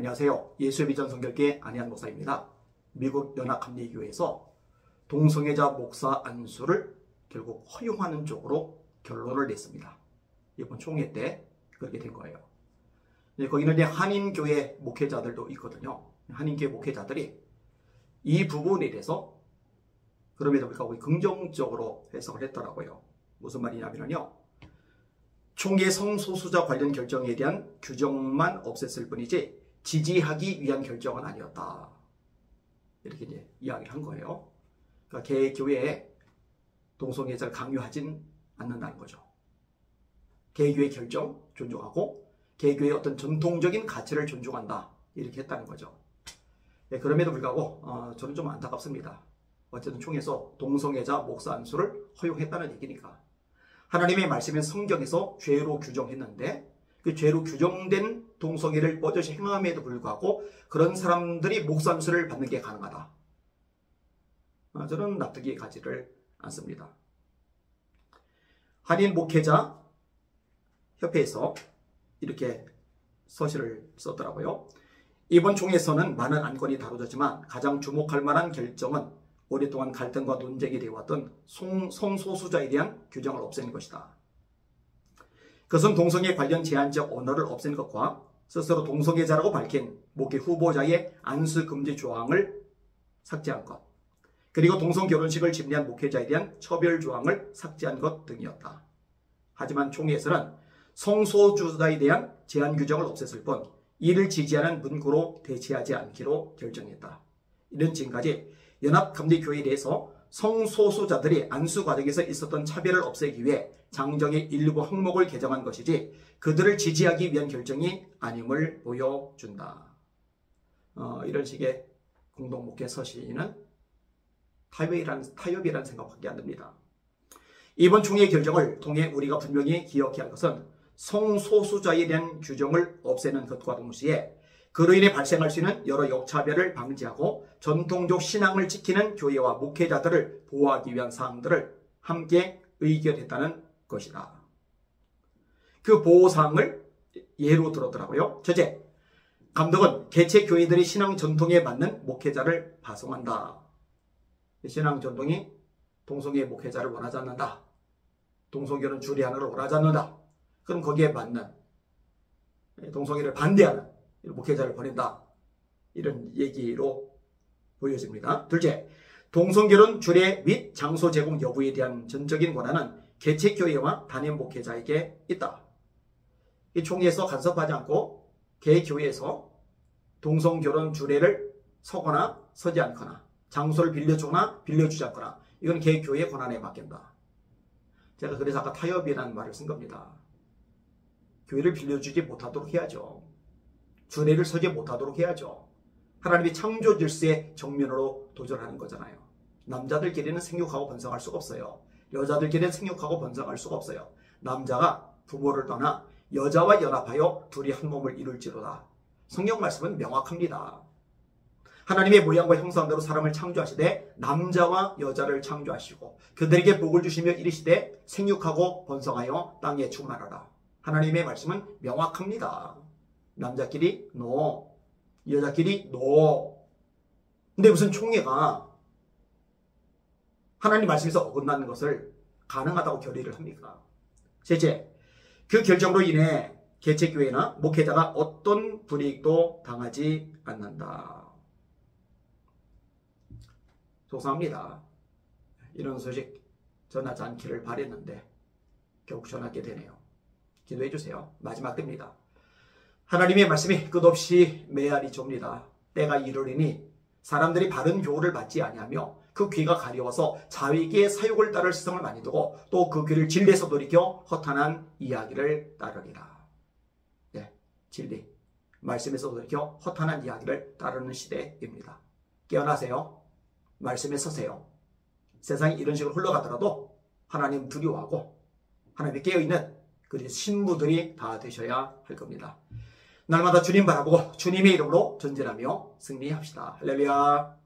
안녕하세요. 예수의 비전 선교회 안희한 목사입니다. 미국 연합감리교회에서 동성애자 목사 안수를 결국 허용하는 쪽으로 결론을 냈습니다. 이번 총회 때 그렇게 된 거예요. 거기는 이제 한인교회 목회자들도 있거든요. 한인교회 목회자들이 이 부분에 대해서 그럼에도 불구하고 긍정적으로 해석을 했더라고요. 무슨 말이냐면요. 총회 성소수자 관련 결정에 대한 규정만 없앴을 뿐이지 지지하기 위한 결정은 아니었다. 이렇게 이제 이야기를 한 거예요. 그러니까 개교회에 동성애자를 강요하진 않는다는 거죠. 개교의 결정 존중하고 개교의 어떤 전통적인 가치를 존중한다. 이렇게 했다는 거죠. 그럼에도 불구하고 저는 좀 안타깝습니다. 어쨌든 총회에서 동성애자 목사 안수를 허용했다는 얘기니까. 하나님의 말씀인 성경에서 죄로 규정했는데 그 죄로 규정된 동성애를 뻗어시 행함에도 불구하고 그런 사람들이 목사 안수를 받는 게 가능하다. 저는 납득이 가지를 않습니다. 한인 목회자 협회에서 이렇게 서신을 썼더라고요. 이번 총회에서는 많은 안건이 다뤄졌지만 가장 주목할 만한 결정은 오랫동안 갈등과 논쟁이 되어왔던 성소수자에 대한 규정을 없애는 것이다. 그것은 동성애 관련 제한적 언어를 없애는 것과 스스로 동성애자라고 밝힌 목회 후보자의 안수 금지 조항을 삭제한 것, 그리고 동성 결혼식을 집례한 목회자에 대한 처벌 조항을 삭제한 것 등이었다. 하지만 총회에서는 성소수자에 대한 제한 규정을 없앴을 뿐 이를 지지하는 문구로 대체하지 않기로 결정했다. 이런 지금까지 연합감리교회에 대해서 성소수자들이 안수 과정에서 있었던 차별을 없애기 위해 장정의 일부 항목을 개정한 것이지 그들을 지지하기 위한 결정이 아님을 보여준다. 이런 식의 공동목회 서신은 타협이라는 생각밖에 안 듭니다. 이번 총회의 결정을 통해 우리가 분명히 기억해야 할 것은 성소수자에 대한 규정을 없애는 것과 동시에 그로 인해 발생할 수 있는 여러 역차별을 방지하고 전통적 신앙을 지키는 교회와 목회자들을 보호하기 위한 사항들을 함께 의결했다는 것이다. 그 보호사항을 예로 들었더라고요. 첫째, 감독은 개체 교회들의 신앙 전통에 맞는 목회자를 파송한다. 신앙 전통이 동성애 목회자를 원하지 않는다. 동성애는 주례하는 걸 원하지 않는다. 그럼 거기에 맞는 동성애를 반대하는 목회자를 보낸다. 이런 얘기로 보여집니다. 둘째, 동성결혼 주례 및 장소 제공 여부에 대한 전적인 권한은 개체교회와 단임 목회자에게 있다. 이 총회에서 간섭하지 않고 개교회에서 동성결혼 주례를 서거나 서지 않거나 장소를 빌려주거나 빌려주지 않거나 이건 개교회의 권한에 맡긴다. 제가 그래서 아까 타협이라는 말을 쓴 겁니다. 교회를 빌려주지 못하도록 해야죠. 주례를 서지 못하도록 해야죠. 하나님이 창조 질서의 정면으로 도전하는 거잖아요. 남자들끼리는 생육하고 번성할 수가 없어요. 여자들끼리는 생육하고 번성할 수가 없어요. 남자가 부모를 떠나 여자와 연합하여 둘이 한 몸을 이룰지로다. 성경 말씀은 명확합니다. 하나님의 모양과 형상대로 사람을 창조하시되 남자와 여자를 창조하시고 그들에게 복을 주시며 이르시되 생육하고 번성하여 땅에 충만하라. 하나님의 말씀은 명확합니다. 남자끼리 no, 여자끼리 no. 근데 무슨 총회가 하나님 말씀에서 어긋나는 것을 가능하다고 결의를 합니까? 셋째, 그 결정으로 인해 개체교회나 목회자가 어떤 불이익도 당하지 않는다. 속상합니다. 이런 소식 전하지 않기를 바랬는데 결국 전하게 되네요. 기도해 주세요. 마지막 때입니다. 하나님의 말씀이 끝없이 메아리 좁니다. 때가 이르리니 사람들이 바른 교훈을 받지 아니하며 그 귀가 가려워서 자위기의 사욕을 따를 시선을 많이 두고 또 그 귀를 진리에서 돌이켜 허탄한 이야기를 따르리라. 네, 진리. 말씀에서 돌이켜 허탄한 이야기를 따르는 시대입니다. 깨어나세요. 말씀에 서세요. 세상이 이런 식으로 흘러가더라도 하나님 두려워하고 하나님에 깨어있는 그 신부들이 다 되셔야 할 겁니다. 날마다 주님 바라보고 주님의 이름으로 전진하며 승리합시다. 할렐루야.